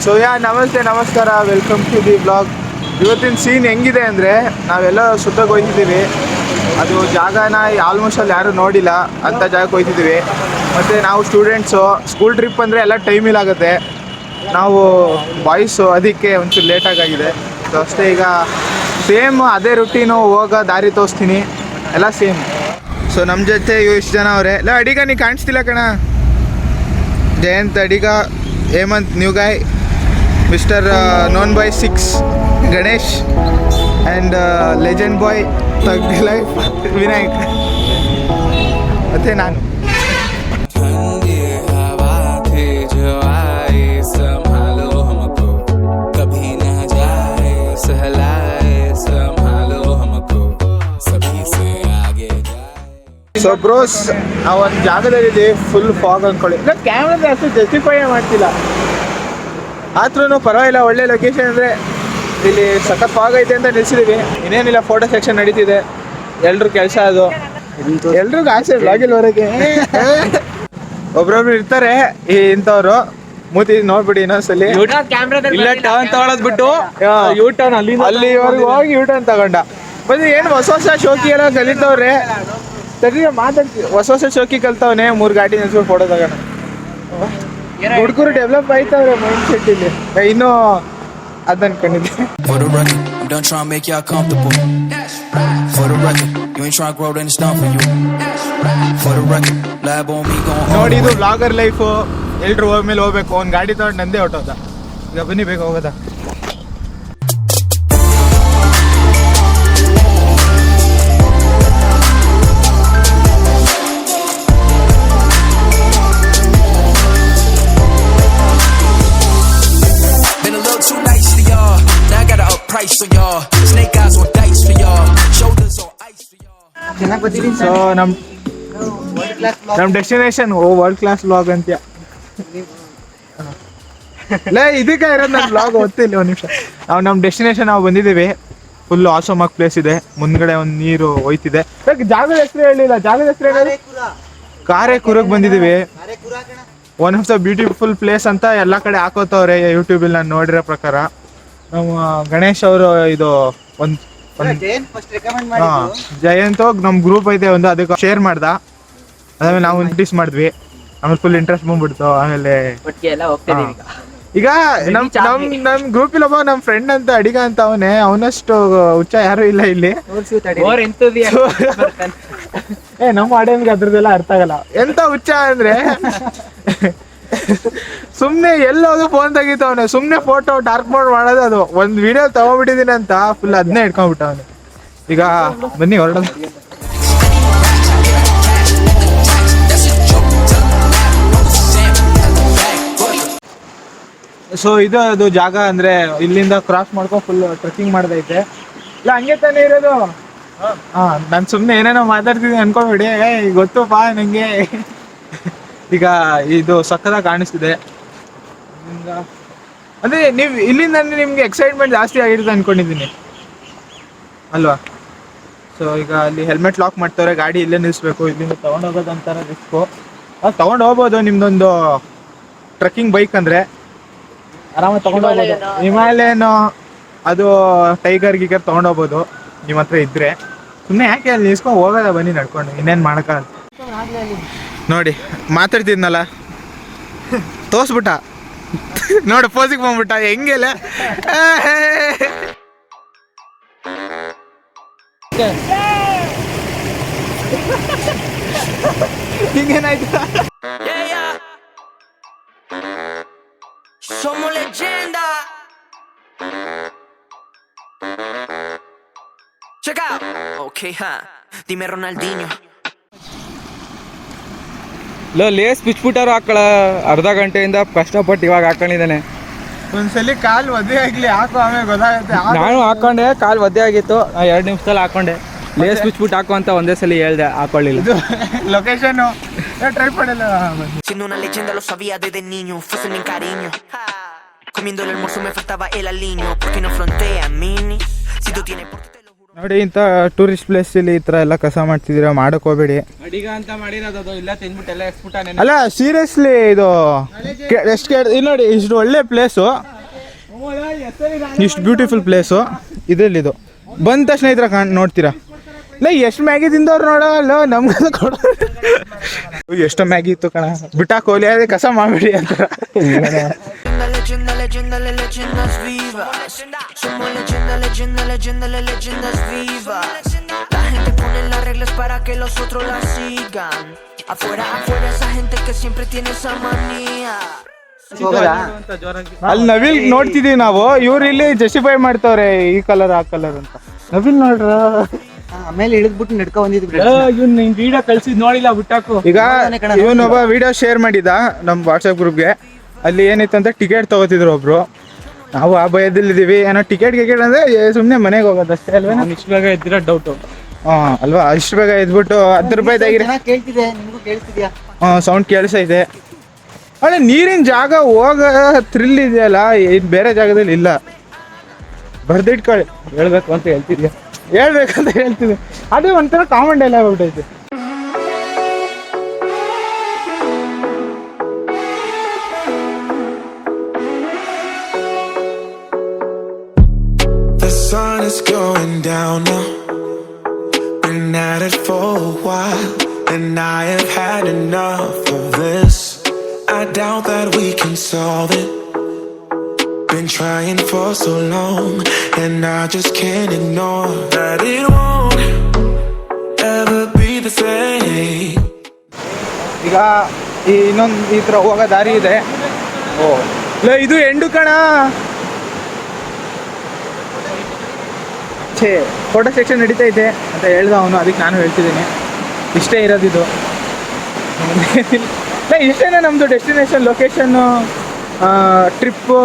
So ನಮಸ್ತೆ ನಮಸ್ಕಾರ, welcome to the blog. ಇವತ್ತಿನ ಸೀನ್ ಹೆಂಗಿದೆ ಅಂದರೆ, ನಾವೆಲ್ಲ ಸುತ್ತಕ್ಕೆ ಹೋಗ್ತಿದ್ದೀವಿ. ಅದು ಜಾಗನ ಆಲ್ಮೋಸ್ಟ್ ಅಲ್ಲಿ ಯಾರೂ ನೋಡಿಲ್ಲ ಅಂಥ ಜಾಗಕ್ಕೆ ಹೋಗ್ತಿದ್ದೀವಿ. ಮತ್ತು ನಾವು ಸ್ಟೂಡೆಂಟ್ಸು, ಸ್ಕೂಲ್ ಟ್ರಿಪ್ ಅಂದರೆ ಎಲ್ಲ ಟೈಮಿಲಾಗುತ್ತೆ. ನಾವು ಬಾಯ್ಸು, ಅದಕ್ಕೆ ಒಂಚೂರು ಲೇಟಾಗಿದೆ. ಸೊ ಅಷ್ಟೇ, ಈಗ ಸೇಮ್ ಅದೇ ರುಟೀನು, ಹೋಗೋ ದಾರಿ ತೋರಿಸ್ತೀನಿ, ಎಲ್ಲ ಸೇಮ್. ಸೊ ನಮ್ಮ ಜೊತೆ ಇಷ್ಟು ಜನ ಅವರೇ. ಇಲ್ಲ ಅಡಿಗ ನೀ ಕಾಣಿಸ್ತಿಲ್ಲ ಕಣ. Jayanth, Adiga, Hemanth, new guy, mister known boy 6 Ganesh, and legend boy thug life Vinayak, ಮತ್ತು ನಾನು. ಸೊ ಬ್ರೋಸ್, ನಾವು ಒಂದು ಜಾಗದಲ್ಲಿ ಫುಲ್ ಫಾಗ್ ಅಂದ್ಕೊಳ್ಳಿ. ಇಲ್ಲ ಕ್ಯಾಮ್ರಾದ ಅಷ್ಟು ಜಸ್ಟಿಫೈ ಮಾಡ್ತಿಲ್ಲ, ಆದ್ರೂ ಪರವಾಗಿಲ್ಲ. ಒಳ್ಳೆ ಲೊಕೇಶನ್ ಅಂದರೆ ಇಲ್ಲಿ ಸಖತ್ ಫಾಗ್ ಐತೆ ಅಂತ ನಿಲ್ಸಿದ್ದೀವಿ. ಇನ್ನೇನಿಲ್ಲ, ಫೋಟೋ ಸೆಕ್ಷನ್ ನಡೀತಿದೆ. ಎಲ್ರೂ ಕೆಲಸ ಅದು, ಎಲ್ರಿಗೂ ಆಸೆ ಬ್ಲಾಗಿಲ್ ಹೊರಗೆ. ಒಬ್ರೊಬ್ರು ಇರ್ತಾರೆ ಇಂಥವ್ರು, ಮೂತಿ ನೋಡ್ಬಿಡಿ ಇನ್ನೊಂದ್ಸಲಿ. ಇಲ್ಲ ಟರ್ನ್ ತಗೊಳೋದ್ ಬಿಟ್ಟು ಯೂ ಟರ್ನ್ ಅಲ್ಲಿವರೆಗೂ ಹೋಗಿ ಯೂ ಟರ್ನ್ ತಗೊಂಡ ಬಂದು ಏನು ಹೊಸ ಹೊಸ ಶೋಕಿ ಎಲ್ಲ ಕಲಿತವ್ರೆ. ಸರಿ ಮಾತಾಡ್ತೀವಿ, ಹೊಸ ಹೊಸ ಶೋಕಿ ಕಲ್ತವನೆ. 3 ಗಾಡಿ ನಿಲ್ಸ್ಬಿಟ್ಟು ಫೋಟೋ ತಗೋಣ. ಹುಡುಗರು ಡೆವಲಪ್ ಆಯ್ತವ್ರೆ ಮೈಂಡ್ ಸೆಟ್ ಇಲ್ಲಿ. ಇನ್ನೂ ಅದ್ ಅನ್ಕೊಂಡಿದ್ದೆ. ನೋಡಿ, ಇದು ಬ್ಲಾಗರ್ ಲೈಫು. ಎಲ್ರು ಹೋಗ್ಮೇಲೆ ಹೋಗ್ಬೇಕು. ಒಂದು ಗಾಡಿ ತಗೊಂಡು ನಂದೇ ಹೊಟ್ಟೋದ. ಈಗ ಬನ್ನಿ, ಬೇಗ ಹೋಗೋದ. ಸೊ ನಮ್ಮ ಡೆಸ್ಟಿನೇಷನ್ ವರ್ಲ್ಡ್ ಕ್ಲಾಸ್ ಬ್ಲಾಗ್ ಅಂತ್ಯ. ಇದಕ್ಕೆ ಇರೋದು ನನ್ನ ಬ್ಲಾಗ್. ಗೊತ್ತಿಲ್ಲ, ಒಂದು ನಿಮಿಷ. ನಮ್ಮ ಡೆಸ್ಟಿನೇಷನ್ ನಾವು ಬಂದಿದ್ದೀವಿ. ಫುಲ್ ಆಸಮ್ ಆಗಿ ಪ್ಲೇಸ್ ಇದೆ. ಮುಂದ್ಗಡೆ ಒಂದು ನೀರು ಹೋಯ್ತಿದೆ. ಜಾಗದ ಹೆಸರು ಹೇಳಿಲ್ಲ. ಜಾಗದ ಹೆಸರು ಹೇಳಿ. ಕಾರೆಕುರಕ್ಕೆ ಬಂದಿದ್ದೀವಿ. One of the beautiful place ಅಂತ ಎಲ್ಲ ಕಡೆ ಹಾಕೋತವ್ರೆ ಯೂಟ್ಯೂಬಲ್ಲಿ ನಾನು ನೋಡಿರೋ ಪ್ರಕಾರ. ನಮ್ಮ ಗಣೇಶ್ ಅವರು ಇದು ಒಂದು ಜಯಂತ್ ನಮ್ಮ ಗ್ರೂಪ್ ಐತೆ ಒಂದು, ಅದಕ್ಕೆ ಶೇರ್ ಮಾಡ್ದ. ಅದಾದ್ಮೇಲೆ ನಾವು ನೋಟಿಸ್ ಮಾಡಿದ್ವಿ. ಆಮೇಲೆ ಫುಲ್ ಇಂಟ್ರೆಸ್ಟ್ ಬಂದ್ಬಿಡ್ತು. ಆಮೇಲೆ ಈಗ ನಮ್ ಗ್ರೂಪ್ ಇಲ್ಲ, ನಮ್ಮ ಫ್ರೆಂಡ್ ಅಂತ ಅಡಿಗ ಅಂತ ಅವನೇ. ಅವನಷ್ಟು ಹುಚ್ಚ ಯಾರು ಇಲ್ಲ ಇಲ್ಲಿ. ನಮ್ಮ ಆಡಿಯನ್ಗೆ ಅದ್ರದ್ದೆಲ್ಲ ಅರ್ಥ ಆಗಲ್ಲ. ಎಂತ ಹುಚ್ಚ ಅಂದ್ರೆ ಸುಮ್ನೆ ಎಲ್ಲೋದು ಫೋನ್ ತೆಗಿತವನೆ. ಸುಮ್ನೆ ಫೋಟೋ ಡಾರ್ಕ್ ಮೋಡ್ ಮಾಡೋದು. ಅದು ಒಂದು ವಿಡಿಯೋ ತಗೊಂಡ್ಬಿಟ್ಟಿದೀನಿ ಅಂತ ಫುಲ್ ಅದನ್ನೇ ಇಟ್ಕೊಂಡ್ಬಿಟ್ಟವನೆ. ಈಗ ಬನ್ನಿ ಹೊರಡೋದು. ಸೊ ಇದು ಅದು ಜಾಗ ಅಂದ್ರೆ ಇಲ್ಲಿಂದ ಕ್ರಾಸ್ ಮಾಡ್ಕೊಂಡು ಫುಲ್ ಟ್ರೆಕ್ಕಿಂಗ್ ಮಾಡ್ದೈತೆ. ಇಲ್ಲ ಹಂಗೆ ತಾನೇ ಇರೋದು. ನಾನು ಸುಮ್ಮನೆ ಏನೇನೋ ಮಾತಾಡ್ತಿದ್ದೀನಿ ಅನ್ಕೊಂಡ್ಬಿಡಿ. ಗೊತ್ತುಪಾ ನಂಗೆ. ಈಗ ಇದು ಸಕ್ಕತ್ತಾಗಿ ಕಾಣಿಸ್ತಿದೆ ಅಂದ್ರೆ ನೀವು ಇಲ್ಲಿಂದ ನಿಮ್ಗೆ ಎಕ್ಸೈಟ್ಮೆಂಟ್ ಜಾಸ್ತಿ ಆಗಿರುತ್ತೆ ಅನ್ಕೊಂಡಿದ್ದೀನಿ ಅಲ್ವಾ. ಸೊ ಈಗ ಅಲ್ಲಿ ಹೆಲ್ಮೆಟ್ ಲಾಕ್ ಮಾಡ್ತಾರೆ. ಗಾಡಿ ಇಲ್ಲೇ ನಿಲ್ಲಿಸ್ಬೇಕು. ಇಲ್ಲಿಂದ ತೊಗೊಂಡೋಗೋದು ಅಂತಾರೆ ರಿಸ್ಕು. ಅದು ತೊಗೊಂಡು ಹೋಗ್ಬೋದು. ನಿಮ್ದೊಂದು ಟ್ರೆಕ್ಕಿಂಗ್ ಬೈಕ್ ಅಂದರೆ ಆರಾಮಾಗಿ ತೊಗೊಂಡು ಹೋಗ್ಬೋದು. ಹಿಮಾಲಯನು ಅದು ಟೈಗರ್ ಗೀಗರ್ ತೊಗೊಂಡೋಗ್ಬೋದು ನಿಮ್ಮ ಹತ್ರ ಇದ್ದರೆ. ಸುಮ್ಮನೆ ಯಾಕೆ ಅಲ್ಲಿ ನಿಲ್ಸ್ಕೊಂಡು ಹೋಗೋದ, ಬನ್ನಿ ನಡ್ಕೊಂಡು. ಇನ್ನೇನು ಮಾಡೋಕ್ಕಾಗಲ್ಲ. ನೋಡಿ ಮಾತಾಡ್ತಿದ್ನಲ್ಲ, ತೋರಿಸ್ಬಿಟ್ಟ. ನೋಡಿ ಪೋಸಿಗೆ ಬಂದ್ಬಿಟ್ಟ. ಹೆಂಗೆಲ್ಲ ಹಿಂಗೇನಾಯ್ತು. Somos leyenda. Check out. Okay, huh? Dime Ronaldinho. Lace ಬಿಚ್ಬಿಟ್ಟಾರು ಹಾಕಳ. ಅರ್ಧ ಗಂಟೆಯಿಂದ ಕಷ್ಟಪಟ್ಟು ಇವಾಗ ಹಾಕೊಂಡಿದ್ದಾನೆ. ಒಂದ್ಸಲಿ ಕಾಲು ಒದ್ದೆ ಆಗ್ಲಿ ಹಾಕೋ, ಆಮೇಲೆ ಗೊತ್ತಾಗುತ್ತೆ. ನಾನು ಹಾಕೊಂಡೆ, ಕಾಲು ಒದ್ದೆ ಆಗಿತ್ತು. 2 ನಿಮಿಷದಲ್ಲಿ ಹಾಕೊಂಡೆ. ಲೇಸ್ ಬಿಚ್ಬಿಟ್ಟು ಹಾಕೋ ಅಂತ ಒಂದೇ ಸಲ ಹೇಳ್ದೆ, ಹಾಕೊಳ್ಳಿಲ್ಲ. ಲೊಕೇಶನ್ ಟ್ರೈ ಮಾಡಲ್ಲ. Siendo una leyenda lo sabía desde niño, fuese mi cariño. Comiendo el almuerzo me faltaba el aliño, porque no frontea mini. Si tú tienes por qué te lo juro. ನೋಡಿ, ಇಂಥ tourist place ಇಲ್ಲಿ ಈ ಥರ ಎಲ್ಲ ಕಸ ಮಾಡ್ತಿದ್ದೀರಾ, ಮಾಡಕ್ ಹೋಗ್ಬೇಡಿ. ಅಡಿಗ ಅಂತ ಮಾಡಿರೋದು ಇಲ್ಲ, ತಿಂದ್ಬಿಟ್ಟು ಎಲ್ಲ ಎಕ್ಸ್ಬಿಟ್ಟಾನೆ. ಅಲ್ಲ ಸೀರಿಯಸ್ಲಿ ಇದು ಎಷ್ಟು ಇಲ್ಲಿ ನೋಡಿ, ಇಷ್ಟು ಒಳ್ಳೆ ಪ್ಲೇಸು ಇಷ್ಟು ಬ್ಯೂಟಿಫುಲ್ ಪ್ಲೇಸು ಇದರಲ್ಲಿದು ಬಂದ ತಕ್ಷಣ ಈ ಥರ ನೋಡ್ತೀರಾ. ಇಲ್ಲ ಎಷ್ಟು ಮ್ಯಾಗಿ ತಿಂದವ್ರು ನೋಡೋಲ್ಲ ನಮ್ಗೆ ಕೊಡೋ ಎಷ್ಟೋ ಮ್ಯಾಗಿ ಇತ್ತು ಕಣ ಬಿಟ್ಟಾಕೋಲಿ ಅದೇ ಕಸ ಮಾಡ್ಬಿಡಿ ಅಂತ. Leyendas vivas. Somos leyendas vivas. La gente pone las reglas para que los otros las sigan. Afuera esa gente que siempre tiene esa manía. ಅಲ್ಲಿ ನವಿಲ್ ನೋಡ್ತಿದೀವಿ ನಾವು, ಇವ್ರು ಇಲ್ಲಿ ಜಸ್ಟಿಫೈ ಮಾಡ್ತವ್ರೆ ಈ ಕಲರ್ ಆ ಕಲರ್ ಅಂತ. ನವಿಲ್ ನೋಡ್ರ ಆಮೇಲೆ ಇಳಿದ್ಬಿಟ್ಟು ನಡ್ಕೊ ಬಂದಿದ್ವಿ. ಇವ್ನು ವಿಡಿಯೋ ಕಳ್ಸಿದ್ ನೋಡಿಲ್ಲ ಬಿಟ್ಟಾಕು. ಈಗ ಇವನೊಬ್ಬ ವಿಡಿಯೋ ಶೇರ್ ಮಾಡಿದ ನಮ್ಮ ವಾಟ್ಸಪ್ ಗ್ರೂಪ್ಗೆ. ಅಲ್ಲಿ ಏನಿತ್ತು ಅಂತ ಟಿಕೆಟ್ ತಗೋತಿದ್ರು ಒಬ್ರು. ನಾವು ಆ ಭಯದಲ್ಲಿದ್ದೀವಿ, ಏನೋ ಟಿಕೆಟ್ ಅಂದ್ರೆ ಸುಮ್ಮನೆ ಮನೆಗೆ ಹೋಗೋದಷ್ಟೇ ಅಲ್ವೇ. ಇಷ್ಟು ಬೇಗ ಎದ್ದಿರೋ ಡೌಟು. ಅಲ್ವಾ, ಇಷ್ಟು ಬೇಗ ಎದ್ಬಿಟ್ಟು 10 ರೂಪಾಯಿ ತೆಗಿರಿ. ಕೇಳ್ತಿದೆ, ನಿಮಗೂ ಕೇಳ್ತಿದ್ಯಾ? ಸೌಂಡ್ ಕೇಳಿಸೈತೆ. ಅಲ್ಲ ನೀರಿನ ಜಾಗ ಹೋಗ ಥ್ರಿಲ್ ಇದೆಯಲ್ಲ, ಇದು ಬೇರೆ ಜಾಗದಲ್ಲಿ ಇಲ್ಲ. ಬರ್ದಿಟ್ಕೊಳ್ಳಿ. ಹೇಳ್ಬೇಕು ಅಂತ ಹೇಳ್ತಿದ್ಯಾ? ಹೇಳ್ಬೇಕಂತ ಹೇಳ್ತಿದ್ದೆ. ಅದೇ ಒಂಥರ ಕಾಮನ್ ಡೈಲಾಗ್ ಆಗ್ಬಿಟ್ಟೈತೆ. The sun is going down now. Been at it for a while, and I have had enough of this. I doubt that we can solve it. Been trying for so long, and I just can't ignore that it won't ever be the same. ಈಗ ಇನ್ನೊಂದು ಈ ಥರ ಹೋಗೋ ದಾರಿ ಇದೆ. ಇದು end ಕಣ. Photo section ನಡೀತೈತೆ ಅಂತ ಹೇಳ್ದ ಅವನು, ಅದಕ್ಕೆ ನಾನು ಹೇಳ್ತಿದ್ದೀನಿ. ಇಷ್ಟೇ ಇರೋದಿದು. ಇಷ್ಟೇನೆ ನಮ್ಮದು ಡೆಸ್ಟಿನೇಷನ್, ಲೊಕೇಶನ್ನು, ಟ್ರಿಪ್ಪು.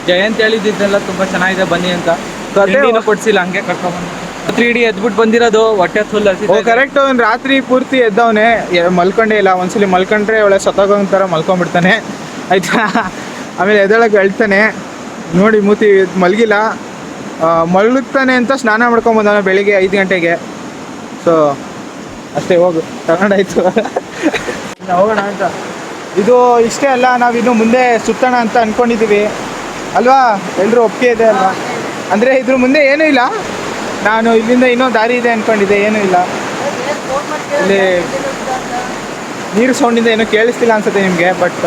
ಜಯಂತ್ ಹೇಳಿದ್ದೆಲ್ಲ ತುಂಬ ಚೆನ್ನಾಗಿದೆ ಬನ್ನಿ ಅಂತ. ಕೊಡ್ಸಿಲ್ಲ, ಹಂಗೆ ಕರ್ಕೊಂಡ್ಬಂದು 3D ಎದ್ಬಿಟ್ಟು ಬಂದಿರೋದು. ಹೊಟ್ಟೆ ಫುಲ್ ಕರೆಕ್ಟ್. ಅವ್ನು ರಾತ್ರಿ ಪೂರ್ತಿ ಎದ್ದವನೇ, ಮಲ್ಕೊಂಡೇ ಇಲ್ಲ. ಒಂದ್ಸಲಿ ಮಲ್ಕೊಂಡ್ರೆ ಒಳ್ಳೆ ಸತ್ತೋಗೋಂಥರ ಮಲ್ಕೊಂಡ್ಬಿಡ್ತಾನೆ ಆಯ್ತಾ. ಆಮೇಲೆ ಎದ್ದೊಳಗೆ ಹೇಳ್ತಾನೆ ನೋಡಿ ಮೂತಿ ಮಲಗಿಲ್ಲ, ಮಲಗ್ತಾನೆ ಅಂತ ಸ್ನಾನ ಮಾಡ್ಕೊಂಬಂದವನ ಬೆಳಿಗ್ಗೆ 5 ಗಂಟೆಗೆ. ಸೊ ಅಷ್ಟೇ, ಹೋಗು ತಗೊಂಡಾಯ್ತು. ಹೋಗೋಣ ಅಂತ. ಇದು ಇಷ್ಟೇ ಅಲ್ಲ, ನಾವಿನ್ನು ಮುಂದೆ ಸುತ್ತೋಣ ಅಂತ ಅಂದ್ಕೊಂಡಿದ್ದೀವಿ ಅಲ್ವಾ? ಎಲ್ಲರೂ ಒಪ್ಪಿಗೆ ಇದೆ ಅಲ್ವಾ? ಅಂದರೆ ಇದ್ರ ಮುಂದೆ ಏನೂ ಇಲ್ಲ. ನಾನು ಇಲ್ಲಿಂದ ಇನ್ನೊಂದು ದಾರಿ ಇದೆ ಅಂದ್ಕೊಂಡಿದ್ದೆ, ಏನೂ ಇಲ್ಲ. ಇಲ್ಲಿ ನೀರು ಸೌಂಡಿಂದ ಏನೂ ಕೇಳಿಸ್ತಿಲ್ಲ ಅನ್ಸುತ್ತೆ ನಿಮಗೆ, ಬಟ್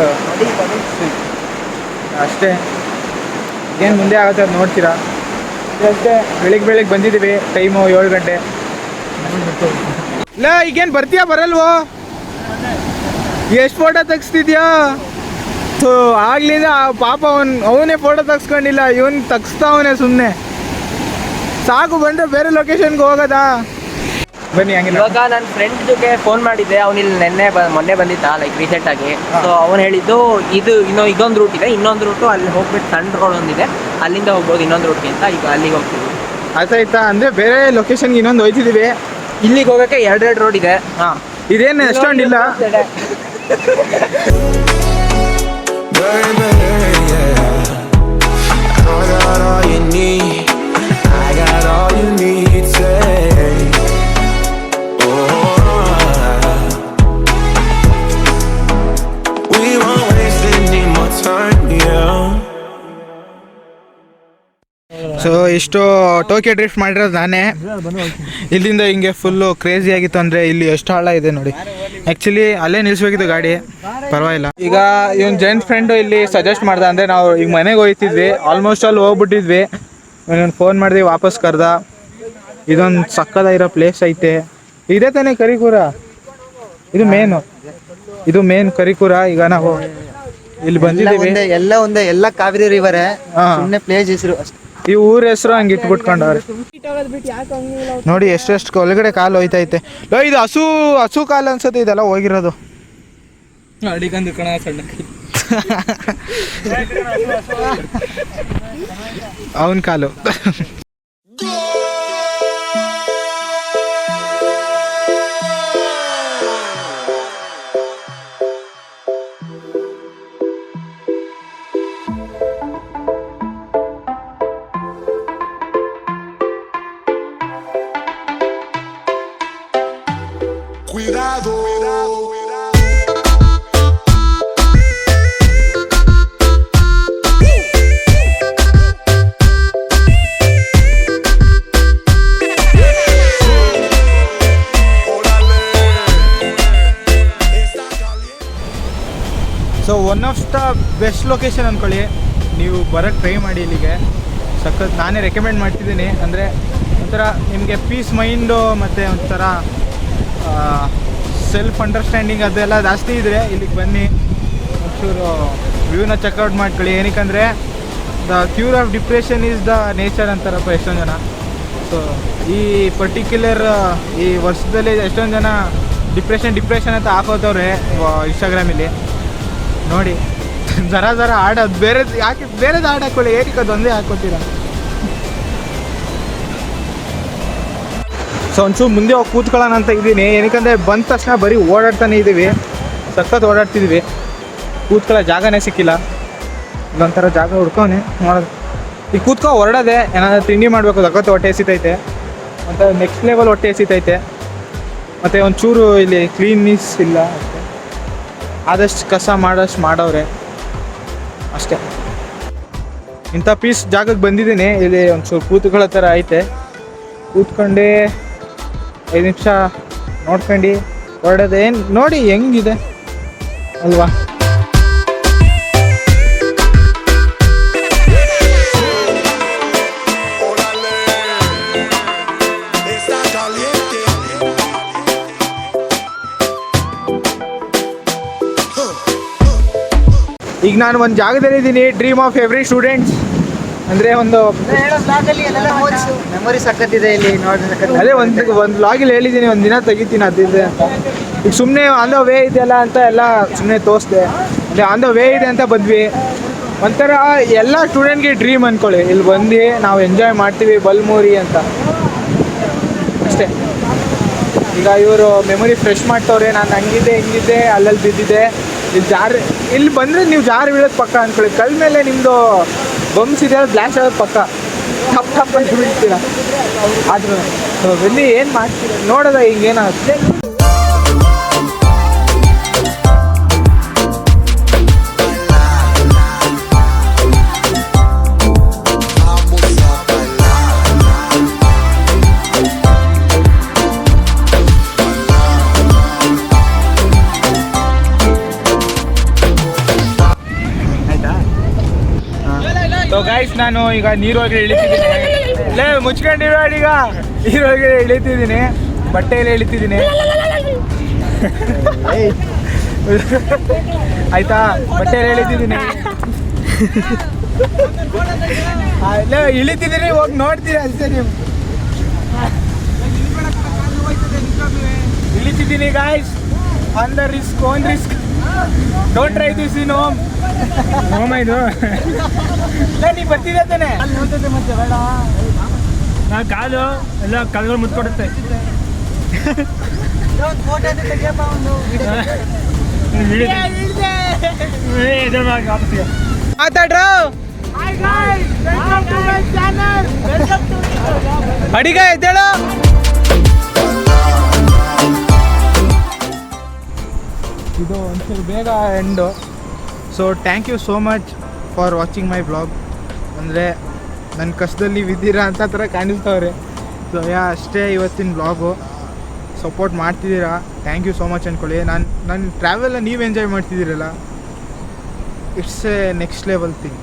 ಅಷ್ಟೇ. ಏನು ಮುಂದೆ ಆಗುತ್ತೆ ಅದು ನೋಡ್ತೀರಾ. ಅಷ್ಟೇ, ಬೆಳಿಗ್ಗೆ ಬಂದಿದ್ದೀವಿ. ಟೈಮು 7 ಗಂಟೆ. ಇಲ್ಲ ಈಗೇನು ಬರ್ತೀಯಾ ಬರಲ್ವೋ? ಎಷ್ಟು ಫೋಟೋ ತೆಗಿಸ್ತಿದ್ಯಾ? ಸೊ ಆಗ್ಲಿಂದ ಪಾಪ ಅವನೇ ಫೋಟೋ ತೆಗ್ಸ್ಕೊಂಡಿಲ್ಲ, ಇವನು ತೆಗಿಸ್ತಾವನೆ ಸುಮ್ಮನೆ. ಸಾಕು, ಬಂದರೆ ಬೇರೆ ಲೊಕೇಶನ್ಗೆ ಹೋಗೋದಾ? ಬನ್ನಿ ಹಂಗೆ. ಇವಾಗ ನನ್ನ ಫ್ರೆಂಡ್ ಜೊತೆ ಫೋನ್ ಮಾಡಿದ್ದೆ. ಅವ್ನು ಇಲ್ಲಿ ಮೊನ್ನೆ ಬಂದಿದ್ದ, ಲೈಕ್ ರೀಸೆಂಟಾಗಿ. ಸೊ ಅವ್ನು ಹೇಳಿದ್ದು ಇದೊಂದು ರೂಟ್ ಇದೆ, ಇನ್ನೊಂದು ರೂಟು ಅಲ್ಲಿ ಹೋಗ್ಬಿಟ್ಟು ಸಣ್ಣ ರೋಡ್ ಒಂದಿದೆ, ಅಲ್ಲಿಂದ ಹೋಗ್ಬೋದು ಇನ್ನೊಂದು ರೂಟ್ಗೆ ಅಂತ. ಈಗ ಅಲ್ಲಿಗೆ ಹೋಗ್ತೀವಿ. ಆಯ್ತಾ? ಅಂದರೆ ಬೇರೆ ಲೊಕೇಶನ್ಗೆ ಇನ್ನೊಂದು ಹೋಯ್ತಿದ್ದೀವಿ. ಇಲ್ಲಿಗೆ ಹೋಗೋಕ್ಕೆ 2 ರೋಡ್ ಇದೆ. ಇದೇನು ಎಷ್ಟೊಂದಿಲ್ಲ. Baby, yeah. I got all you need. I got all you need. Say, oh, we won't waste any more time, yeah. So ಇಷ್ಟು ಟೋಕಿಯೋ ಡ್ರಿಫ್ಟ್ ಮಾಡಿರೋದು ನಾನೇ. ಇಲ್ಲಿಂದ ಹಿಂಗೆ ಫುಲ್ಲು ಕ್ರೇಜಿ ಆಗಿತ್ತು. ಅಂದರೆ ಇಲ್ಲಿ ಎಷ್ಟು ಆಳ ಇದೆ ನೋಡಿ. ಆ್ಯಕ್ಚುಲಿ ಅಲ್ಲೇ ನಿಲ್ಲಿಸ್ಬೇಕಿತ್ತು ಗಾಡಿ, ಪರವಾಗಿಲ್ಲ. ಈಗ ಇವನ್ ಜೈಂಟ್ ಫ್ರೆಂಡು ಇಲ್ಲಿ ಸಜೆಸ್ಟ್ ಮಾಡ್ದೆ. ಅಂದರೆ ನಾವು ಈಗ ಮನೆಗೆ ಹೋಗ್ತಿದ್ವಿ, ಆಲ್ಮೋಸ್ಟ್ ಅಲ್ಲಿ ಹೋಗ್ಬಿಟ್ಟಿದ್ವಿ. ಇವನು ಫೋನ್ ಮಾಡಿದ್ವಿ, ವಾಪಸ್ ಕರ್ದ. ಇದೊಂದು ಸಕ್ಕದಾಗಿರೋ ಪ್ಲೇಸ್ ಐತೆ. ಇದೇ ತಾನೇ ಕರಿಕೂರ? ಇದು ಮೇನ್ ಕರಿಕೂರ. ಈಗ ನಾವು ಇಲ್ಲಿ ಬಂದಿದ್ದೀವಿ. ಎಲ್ಲ ಕಾವೇರಿ ರಿವರೇ, ಸುಮ್ಮನೆ ಪ್ಲೇಸ್ ಹೆಸರು ಅಷ್ಟೇ. ಈ ಊರ ಹೆಸರು ಹಂಗೆ ಇಟ್ಬಿಟ್ಕೊಂಡವ್ರೆ ನೋಡಿ. ಎಷ್ಟೆಷ್ಟು ಒಳಗಡೆ ಕಾಲು ಹೋಯ್ತೈತೆ. ಇದು ಹಸು ಕಾಲು ಅನ್ಸುತ್ತೆ ಇದೆಲ್ಲ ಹೋಗಿರೋದು. ಅಡಿಗಂದು ಕಣ ಸಣ್ಣ ಅವನ ಕಾಲು. Cuidado. One of the best location ಅಂದ್ಕೊಳ್ಳಿ. ನೀವು ಬರೋಕ್ಕೆ ಟ್ರೈ ಮಾಡಿ ಇಲ್ಲಿಗೆ. ಸಖತ್ ನಾನೇ ರೆಕಮೆಂಡ್ ಮಾಡ್ತಿದ್ದೀನಿ. ಅಂದರೆ ಒಂಥರ ನಿಮಗೆ ಪೀಸ್ ಮೈಂಡು ಮತ್ತು ಒಂಥರ ಸೆಲ್ಫ್ ಅಂಡರ್ಸ್ಟ್ಯಾಂಡಿಂಗ್ ಅದೆಲ್ಲ ಜಾಸ್ತಿ ಇದ್ದರೆ ಇಲ್ಲಿಗೆ ಬನ್ನಿ. ಒಂಚೂರು ವ್ಯೂನ ಚೆಕ್ಔಟ್ ಮಾಡ್ಕೊಳ್ಳಿ. ಏನಕ್ಕಂದರೆ the cure of depression is the nature ಅಂತಾರಪ್ಪ ಎಷ್ಟೊಂದು ಜನ. ಸೊ ಈ ಪರ್ಟಿಕ್ಯುಲರ್ ಈ ವರ್ಷದಲ್ಲಿ ಎಷ್ಟೊಂದು ಜನ ಡಿಪ್ರೆಷನ್ ಅಂತ ಹಾಕೋತವ್ರೆ ಇನ್ಸ್ಟಾಗ್ರಾಮಲ್ಲಿ. ನೋಡಿ ಜರ ಆಡೋದು ಬೇರೆದು ಯಾಕೆ ಬೇರೆದು ಹಾಡು ಹಾಕೊಳ್ಳಿ, ಏನಕ್ಕೆ ಅದೊಂದೇ ಹಾಕೋತೀರ. ಸೊ ಒಂಚೂರು ಮುಂದೆ ಹೋಗಿ ಕೂತ್ಕೊಳ್ಳೋಣ ಅಂತ ಇದ್ದೀನಿ. ಏನಕ್ಕಂದರೆ ಬಂದ ತಕ್ಷಣ ಬರೀ ಓಡಾಡ್ತಾನೆ ಇದ್ದೀವಿ, ಸಖತ್ ಓಡಾಡ್ತಿದ್ದೀವಿ. ಕೂತ್ಕೊಳ್ಳೋ ಜಾಗನೇ ಸಿಕ್ಕಿಲ್ಲ. ಇಲ್ಲೊಂಥರ ಜಾಗ ಹುಡ್ಕೋನೆ ಮಾಡೋದು. ಈಗ ಕೂತ್ಕೊ ಹೊರಡೋದೆ, ಏನಾದರೂ ತಿಂಡಿ ಮಾಡಬೇಕು, ಸಖತ್ ಹೊಟ್ಟೆ ಎಸಿತೈತೆ. ಮತ್ತು ನೆಕ್ಸ್ಟ್ ಲೆವೆಲ್ ಹೊಟ್ಟೆ ಎಸಿತೈತೆ. ಮತ್ತು ಒಂಚೂರು ಇಲ್ಲಿ ಕ್ಲೀನ್ನೆಸ್ ಇಲ್ಲ ಅಷ್ಟೇ. ಆದಷ್ಟು ಕಸ ಮಾಡೋವ್ರೆ ಅಷ್ಟೇ. ಇಂಥ ಪೀಸ್ ಜಾಗಕ್ಕೆ ಬಂದಿದ್ದೀನಿ. ಇಲ್ಲಿ ಒಂಚೂರು ಕೂತ್ಕೊಳ್ಳೋ ಥರ ಐತೆ. ಕೂತ್ಕೊಂಡು 5 ನಿಮಿಷ ನೋಡ್ಕೊಂಡು ಹೊರಡೋದು. ಏನು ನೋಡಿ ಹೆಂಗಿದೆ ಅಲ್ವಾ. ಈಗ ನಾನು ಒಂದು ಜಾಗದಲ್ಲಿ ಇದ್ದೀನಿ. ಡ್ರೀಮ್ ಆಫ್ ಎವ್ರಿ ಸ್ಟೂಡೆಂಟ್ಸ್ ಅಂದರೆ ಒಂದು ಮೆಮೊರಿ ಸಖತ್ತಿದೆ ಇಲ್ಲಿ ನೋಡಿ. ಅದೇ ಒಂದು ವ್ಲಾಗಲ್ಲಿ ಹೇಳಿದ್ದೀನಿ, ಒಂದು ದಿನ ತೆಗಿತೀನಿ ಅದಿದೆ ಅಂತ. ಈಗ ಸುಮ್ಮನೆ ಆನ್ ದ ವೇ ಇದೆಯಲ್ಲ ಅಂತ ಎಲ್ಲ ಸುಮ್ಮನೆ ತೋರಿಸ್ದೆ. ಅದೇ ಆನ್ ದ ವೇ ಇದೆ ಅಂತ ಬಂದ್ವಿ. ಒಂಥರ ಎಲ್ಲ ಸ್ಟೂಡೆಂಟ್ಗೆ ಡ್ರೀಮ್ ಅಂದ್ಕೊಳ್ಳಿ. ಇಲ್ಲಿ ಬಂದು ನಾವು ಎಂಜಾಯ್ ಮಾಡ್ತೀವಿ ಬಲ್ಮೂರಿ ಅಂತ ಅಷ್ಟೇ. ಈಗ ಇವರು ಮೆಮೊರಿ ಫ್ರೆಶ್ ಮಾಡ್ತವ್ರೆ. ನಾನು ಹಂಗಿದ್ದೆ ಹಿಂಗಿದ್ದೆ ಅಲ್ಲಲ್ಲಿ ಬಿದ್ದಿದ್ದೆ. ಇಲ್ಲಿ ಬಂದರೆ ನೀವು ಜಾರು ಬೀಳೋದು ಪಕ್ಕ ಅಂದ್ಕೊಳ್ಳಿ. ಕಲ್ ಮೇಲೆ ನಿಮ್ಮದು ಬಂಪ್ಸ್ ಇದೆ, ಬ್ಲಾಸ್ಟ್ ಆಗೋದು ಪಕ್ಕ. ತಪ್ಪ ಅಂತ ಬೀಳ್ತೀರ. ಆದ್ರೂ ಬನ್ನಿ ಏನು ಮಾಡ್ತೀರ ನೋಡೋದ ಹಿಂಗೇನಾಗುತ್ತೆ. ಸೊ ಗೈಸ್, ನಾನು ಈಗ ನೀರೊಳಗೆ ಇಳಿತಿದ್ದೀನಿ. ಲೇ ಮುಚ್ಕೊಂಡಿರೋ ಈಗ ನೀರೊಳಗೆ ಇಳಿತಿದ್ದೀನಿ, ಬಟ್ಟೆಯಲ್ಲಿ ಇಳಿತಿದ್ದೀನಿ ಆಯ್ತಾ. ಬಟ್ಟೆಯಲ್ಲಿ ಇಳಿತಿದ್ದೀನಿ, ಇಲ್ಲ ಇಳಿತಿದ್ದೀನಿ. ಹೋಗಿ ನೋಡ್ತೀರಿ ಅಷ್ಟೇ ನೀವು. ಇಳಿತಿದ್ದೀನಿ guys, on the risk, own risk. Don't try this in home. ಇದು ನೀ ಬರ್ತಿದ್ದೆ ತಾನೆ ಮತ್ತೆ ಬೇಡ. ನಾ ಕಾಲು ಎಲ್ಲ ಕಾಲುಗಳು ಮುಚ್ಕೊಡುತ್ತೆ. ಮಾತಾಡ್ರ ಅಡಿಗ ಎದ್ದೇಳ. ಇದು ಒಂಚೂರು ಬೇಗ end. So thank you so much for watching my vlog. ಅಂದರೆ ನನ್ನ ಕಷ್ಟದಲ್ಲಿ ಬಿದ್ದೀರಾ ಅಂತ ಥರ ಕಾಣಿಸ್ತವ್ರೆ. ಸೊ ಅಷ್ಟೇ ಇವತ್ತಿನ ವ್ಲಾಗು. ಸಪೋರ್ಟ್ ಮಾಡ್ತಿದ್ದೀರಾ, ಥ್ಯಾಂಕ್ ಯು ಸೋ ಮಚ್ ಅಂದ್ಕೊಳ್ಳಿ. ನನ್ನ ಟ್ರಾವೆಲ್ನ ನೀವು ಎಂಜಾಯ್ ಮಾಡ್ತಿದ್ದೀರಲ್ಲ, it's a next level thing.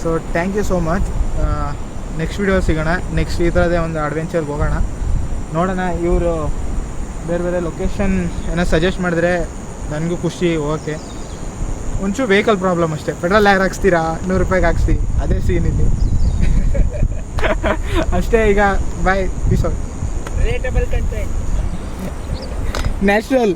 So thank you so much. Next video ಸಿಗೋಣ. ನೆಕ್ಸ್ಟ್ ಈ ಥರದೇ ಒಂದು ಅಡ್ವೆಂಚರ್ಗೆ ಹೋಗೋಣ. ನೋಡೋಣ. ಇವರು ಬೇರೆ ಬೇರೆ ಲೊಕೇಶನ್ ಏನೋ ಸಜೆಸ್ಟ್ ಮಾಡಿದ್ರೆ ನನಗೂ ಖುಷಿ. ಓಕೆ, ಒಂಚೂರು ವೆಹಿಕಲ್ ಪ್ರಾಬ್ಲಮ್ ಅಷ್ಟೇ. ಪೆಟ್ರೋಲ್ ಯಾರು ಹಾಕ್ಸ್ತೀರಾ, 100 ರೂಪಾಯಿಗೆ ಹಾಕ್ಸ್ತಿ, ಅದೇ ಸೀನ್ ಇಲ್ಲಿ ಅಷ್ಟೇ. ಈಗ ಬಾಯ್, ಪೀಸ್ ಔಟ್. ನ್ಯಾಚುರಲ್.